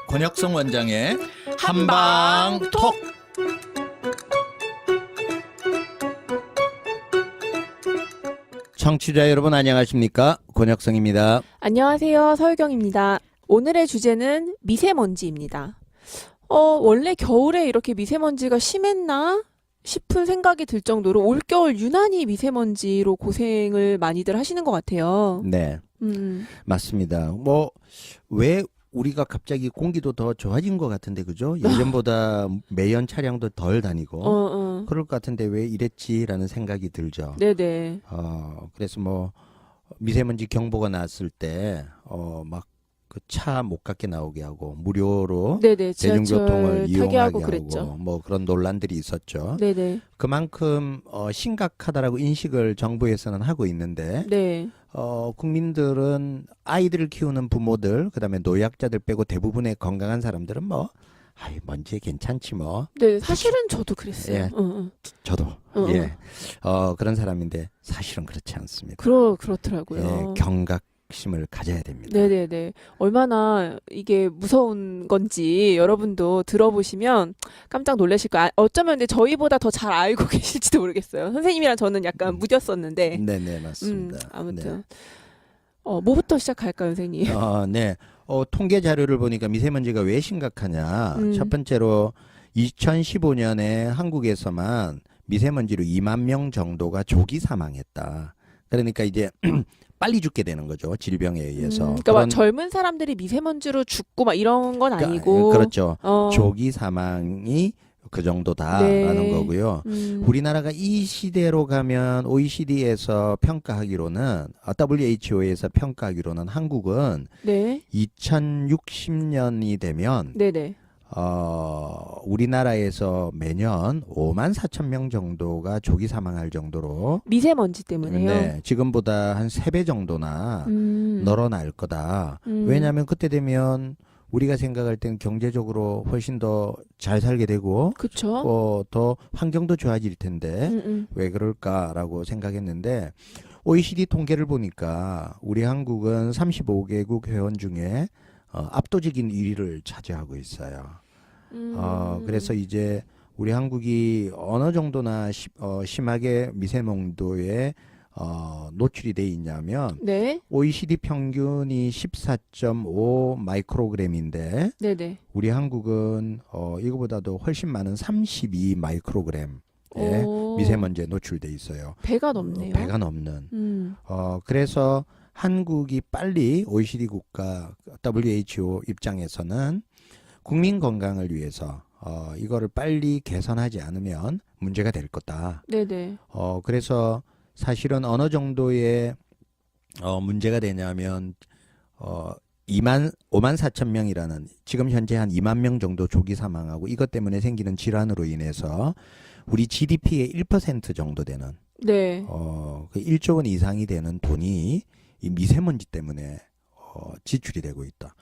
권혁성 원장의 한방톡. 청취자 여러분 안녕하십니까? 권혁성입니다. 안녕하세요. 서유경입니다. 오늘의 주제는 미세먼지입니다. 원래 겨울에 이렇게 미세먼지가 심했나 싶은 생각이 들 정도로 올겨울 유난히 미세먼지로 고생을 많이들 하시는 것 같아요. 네, 맞습니다. 왜 우리가 갑자기 공기도 더 좋아진 것 같은데, 그죠? 예전보다 매연 차량도 덜 다니고 그럴 것 같은데 왜 이랬지라는 생각이 들죠. 네네. 그래서 미세먼지 경보가 났을 때 막 그 차 못 갖게 나오게 하고 무료로 네네. 대중교통을 지하철 타게 이용하게 하고 하고 그랬죠. 뭐 그런 논란들이 있었죠. 네네. 그만큼 심각하다라고 인식을 정부에서는 하고 있는데 네. 국민들은 아이들을 키우는 부모들 그다음에 노약자들 빼고 대부분의 건강한 사람들은 먼지 괜찮지 뭐. 네, 사실은 저도 그랬어요. 예. 저도 예. 그런 사람인데 사실은 그렇지 않습니다. 그렇더라고요. 예, 경각심을 가져야 됩니다. 네네네. 얼마나 이게 무서운 건지 여러분도 들어보시면 깜짝 놀라실 거예요. 어쩌면 근데 저희보다 더 잘 알고 계실지도 모르겠어요. 선생님이랑 저는 약간 무뎠었는데. 네네 맞습니다. 아무튼. 뭐부터 시작할까요, 선생님? 네. 통계 자료를 보니까 미세먼지가 왜 심각하냐. 첫 번째로 2015년에 한국에서만 미세먼지로 2만 명 정도가 조기 사망했다. 그러니까 이제 빨리 죽게 되는 거죠. 질병에 의해서. 그러니까 막 젊은 사람들이 미세먼지로 죽고 막 이런 건 아니고. 그렇죠. 조기 사망이 그 정도다라는 네. 거고요. 우리나라가 이 시대로 가면 OECD에서 평가하기로는 WHO에서 평가하기로는 한국은 네. 2060년이 되면 네네. 우리나라에서 매년 5만 4천 명 정도가 조기 사망할 정도로 미세먼지 때문에요. 네, 지금보다 한 3배 정도나 늘어날 거다. 왜냐하면 그때 되면 우리가 생각할 땐 경제적으로 훨씬 더 잘 살게 되고 그쵸? 더 환경도 좋아질 텐데 왜 그럴까라고 생각했는데 OECD 통계를 보니까 우리 한국은 35개국 회원 중에 압도적인 1위를 차지하고 있어요. 그래서 이제 우리 한국이 어느 정도나 심하게 미세농도에 노출이 돼 있냐면 네. OECD 평균이 14.5 마이크로그램인데 네네. 우리 한국은 이거보다도 훨씬 많은 32 마이크로그램의 미세먼지에 노출돼 있어요. 배가 넘네요. 배가 넘는. 그래서 한국이 빨리 OECD 국가 WHO 입장에서는 국민 건강을 위해서 이거를 빨리 개선하지 않으면 문제가 될 거다. 네네. 그래서 사실은 어느 정도의 문제가 되냐면 5만 4천 명이라는 지금 현재 한 2만 명 정도 조기 사망하고 이것 때문에 생기는 질환으로 인해서 우리 GDP의 1% 정도 되는 네. 그 1조 원 이상이 되는 돈이 이 미세먼지 때문에 지출이 되고 있다.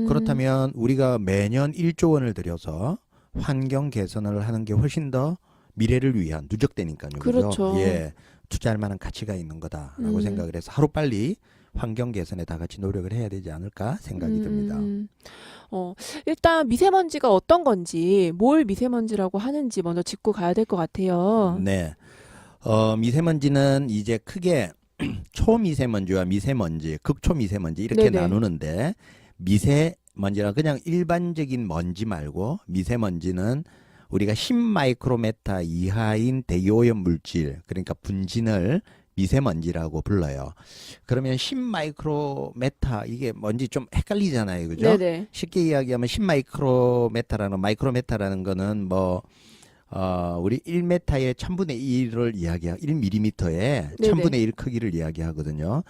그렇다면 우리가 매년 1조 원을 들여서 환경 개선을 하는 게 훨씬 더 미래를 위한 누적되니까요. 그렇죠. 예. 투자할 만한 가치가 있는 거다라고 생각을 해서 하루빨리 환경 개선에 다 같이 노력을 해야 되지 않을까 생각이 듭니다. 일단 미세먼지가 어떤 건지, 뭘 미세먼지라고 하는지 먼저 짚고 가야 될 것 같아요. 네. 미세먼지는 이제 크게 초미세먼지와 미세먼지, 극초미세먼지 이렇게 네네. 나누는데 미세먼지는 그냥 일반적인 먼지 말고 미세먼지는 우리가 10마이크로메타 이하인 대기오염 물질, 그러니까 분진을 미세먼지라고 불러요. 그러면 10마이크로메타 이게 뭔지 좀 헷갈리잖아요, 그죠? 네네. 쉽게 이야기하면 10마이크로메타라는 거는 우리 1m의 1000분의 1을 이야기하고 1mm의 1000분의 1 크기를 이야기하거든요.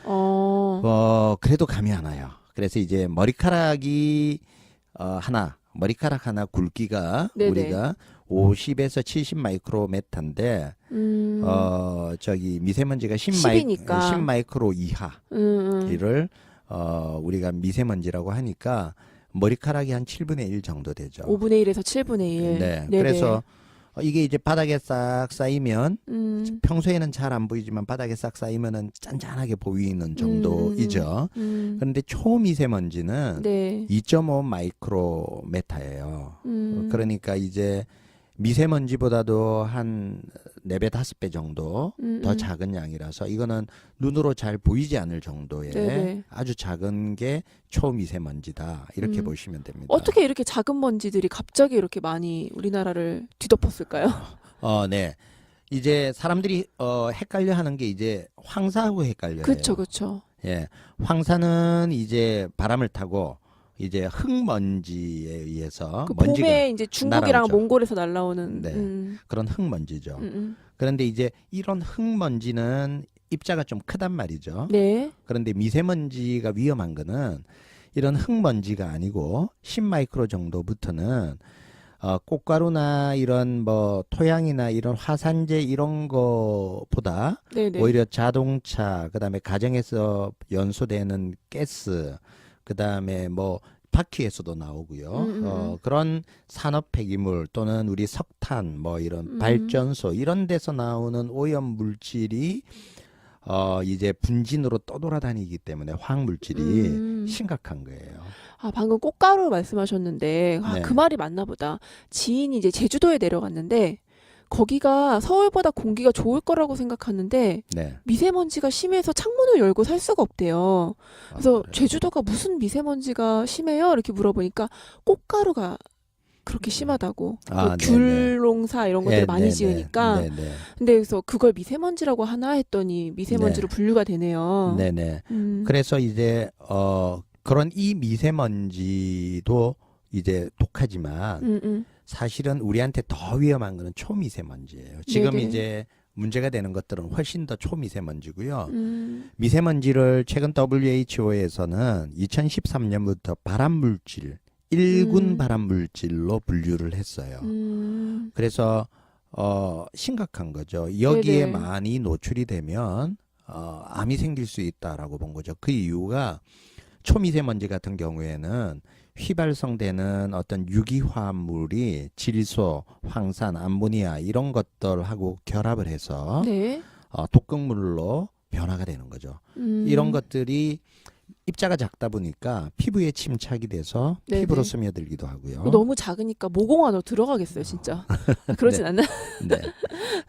그래도 감이 안 와요. 그래서 이제 머리카락 하나 굵기가 네네. 우리가 50에서 70 마이크로메타인데 미세먼지가 10 마이크로 이하를 우리가 미세먼지라고 하니까 머리카락이 한 7분의 1 정도 되죠. 5분의 1에서 7분의 1. 네. 네네. 그래서 이게 이제 바닥에 싹 쌓이면 평소에는 잘 안 보이지만 바닥에 싹 쌓이면은 짠짠하게 보이는 정도이죠. 그런데 초미세먼지는 네. 2.5 마이크로메타예요. 그러니까 이제 미세먼지보다도 한 4배, 5배 정도 더 작은 양이라서 이거는 눈으로 잘 보이지 않을 정도의 네네. 아주 작은 게 초미세먼지다. 이렇게 보시면 됩니다. 어떻게 이렇게 작은 먼지들이 갑자기 이렇게 많이 우리나라를 뒤덮었을까요? 네. 이제 사람들이 헷갈려 하는 게 이제 황사하고 헷갈려요. 그렇죠, 그렇죠. 예. 황사는 이제 바람을 타고 이제 흙먼지에 의해서 그 먼지가 봄에 이제 중국이랑 날아오죠. 몽골에서 날라오는. 네. 그런 흙먼지죠. 그런데 이제 이런 흙먼지는 입자가 좀 크단 말이죠. 네. 그런데 미세먼지가 위험한 거는 이런 흙먼지가 아니고 10마이크로 정도부터는 꽃가루나 이런 뭐 토양이나 이런 화산재 이런 거보다 네네. 오히려 자동차, 그다음에 가정에서 연소되는 가스, 그다음에 뭐 바퀴에서도 나오고요. 그런 산업 폐기물 또는 우리 석탄 뭐 이런 발전소 이런 데서 나오는 오염 물질이 이제 분진으로 떠돌아다니기 때문에 화학 물질이 심각한 거예요. 아, 방금 꽃가루 말씀하셨는데, 네. 그 말이 맞나 보다. 지인이 이제 제주도에 내려갔는데, 거기가 서울보다 공기가 좋을 거라고 생각하는데, 네. 미세먼지가 심해서 창문을 열고 살 수가 없대요. 그래서 그래요? 제주도가 무슨 미세먼지가 심해요? 이렇게 물어보니까 꽃가루가 그렇게 심하다고. 아, 그 네네. 귤농사 이런 것들을 많이 네네. 지으니까. 네네. 근데 그래서 그걸 미세먼지라고 하나 했더니 미세먼지로 분류가 되네요. 네네. 음. 그래서 이제 그런 이 미세먼지도 이제 독하지만 사실은 우리한테 더 위험한 거는 초미세먼지예요. 지금 네네. 이제 문제가 되는 것들은 훨씬 더 초미세먼지고요. 음. 미세먼지를 최근 WHO에서는 2013년부터 발암물질, 1군 발암물질로 분류를 했어요. 그래서 심각한 거죠. 여기에 네네. 많이 노출이 되면 암이 생길 수 있다라고 본 거죠. 그 이유가 초미세먼지 같은 경우에는 휘발성되는 어떤 유기화합물이 질소, 황산, 암모니아 이런 것들하고 결합을 해서 네. 독극물로 변화가 되는 거죠. 이런 것들이 입자가 작다 보니까 피부에 침착이 돼서 네네. 피부로 스며들기도 하고요. 너무 작으니까 모공 안으로 들어가겠어요, 진짜. 그러진 않나? 네.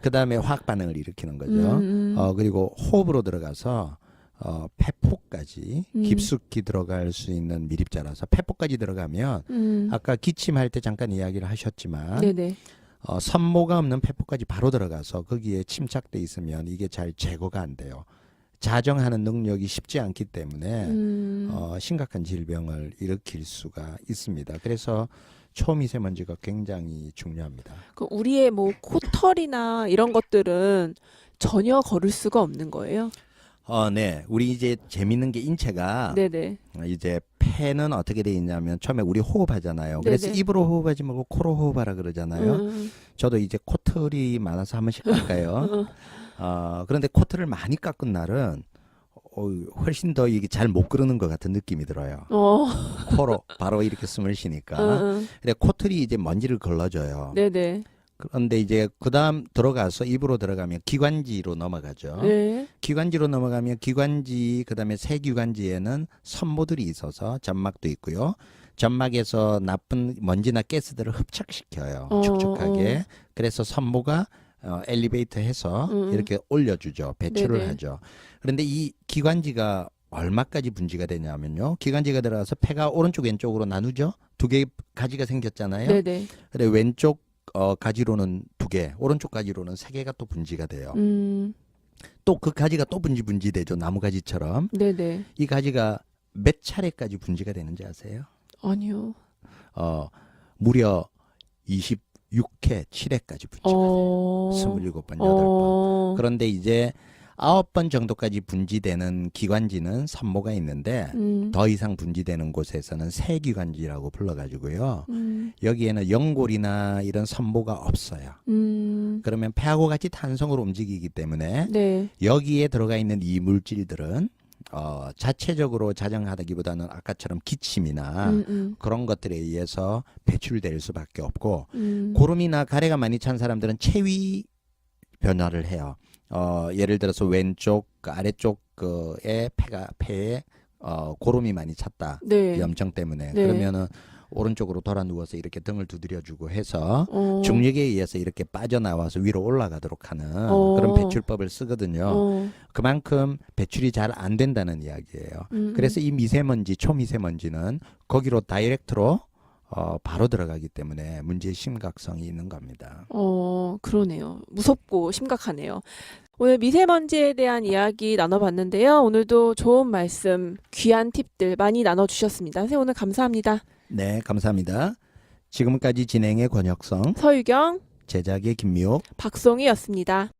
그다음에 화학 반응을 일으키는 거죠. 그리고 호흡으로 들어가서 폐포까지 깊숙이 들어갈 수 있는 밀입자라서 폐포까지 들어가면 아까 기침할 때 잠깐 이야기를 하셨지만 네네. 선모가 없는 폐포까지 바로 들어가서 거기에 침착돼 있으면 이게 잘 제거가 안 돼요. 자정하는 능력이 쉽지 않기 때문에 심각한 질병을 일으킬 수가 있습니다. 그래서 초미세먼지가 굉장히 중요합니다. 그 우리의 뭐 코털이나 이런 것들은 전혀 거를 수가 없는 거예요? 네. 우리 이제 재밌는 게 인체가 네네. 이제 폐는 어떻게 돼 있냐면 처음에 우리 호흡하잖아요. 그래서 네네. 입으로 호흡하지 말고 코로 호흡하라 그러잖아요. 저도 이제 코털이 많아서 한 번씩 깎아요. 그런데 코털을 많이 깎은 날은 훨씬 더 이게 잘 못 그러는 것 같은 느낌이 들어요. 코로 바로 이렇게 숨을 쉬니까. 근데 코털이 이제 먼지를 걸러줘요. 네네. 그런데 이제 그다음 들어가서 입으로 들어가면 기관지로 넘어가죠. 네. 기관지로 넘어가면 기관지 그다음에 세기관지에는 섬모들이 있어서 점막도 있고요. 점막에서 나쁜 먼지나 가스들을 흡착시켜요. 축축하게. 그래서 섬모가 엘리베이터 해서 이렇게 올려주죠. 배출을 네네. 하죠. 그런데 이 기관지가 얼마까지 분지가 되냐면요. 기관지가 들어가서 폐가 오른쪽 왼쪽으로 나누죠. 2개 가지가 생겼잖아요. 네네. 근데 왼쪽 가지로는 2개, 오른쪽 가지로는 3개가 또 분지가 돼요. 또 그 가지가 또 분지되죠. 나무 가지처럼. 네네. 이 가지가 몇 차례까지 분지가 되는지 아세요? 아니요. 무려 26회, 7회까지 분지가 돼요. 27번, 8번. 그런데 이제 9번 정도까지 분지되는 기관지는 섬모가 있는데 더 이상 분지되는 곳에서는 세기관지라고 불러가지고요. 여기에는 연골이나 이런 섬모가 없어요. 그러면 폐하고 같이 탄성으로 움직이기 때문에 네. 여기에 들어가 있는 이 물질들은 자체적으로 자정하기보다는 아까처럼 기침이나 그런 것들에 의해서 배출될 수밖에 없고 고름이나 가래가 많이 찬 사람들은 체위 변화를 해요. 예를 들어서 왼쪽 아래쪽 폐에 고름이 많이 찼다. 네. 염증 때문에. 네. 그러면은 오른쪽으로 돌아 누워서 이렇게 등을 두드려주고 해서 어. 중력에 의해서 이렇게 빠져나와서 위로 올라가도록 하는 어. 그런 배출법을 쓰거든요. 어. 그만큼 배출이 잘 안 된다는 이야기예요. 그래서 이 미세먼지, 초미세먼지는 거기로 다이렉트로 바로 들어가기 때문에 문제의 심각성이 있는 겁니다. 그러네요. 무섭고 심각하네요. 오늘 미세먼지에 대한 이야기 나눠봤는데요. 오늘도 좋은 말씀, 귀한 팁들 많이 나눠주셨습니다. 선생님 오늘 감사합니다. 네, 감사합니다. 지금까지 진행의 권혁성, 서유경, 제작의 김미옥, 박송이였습니다.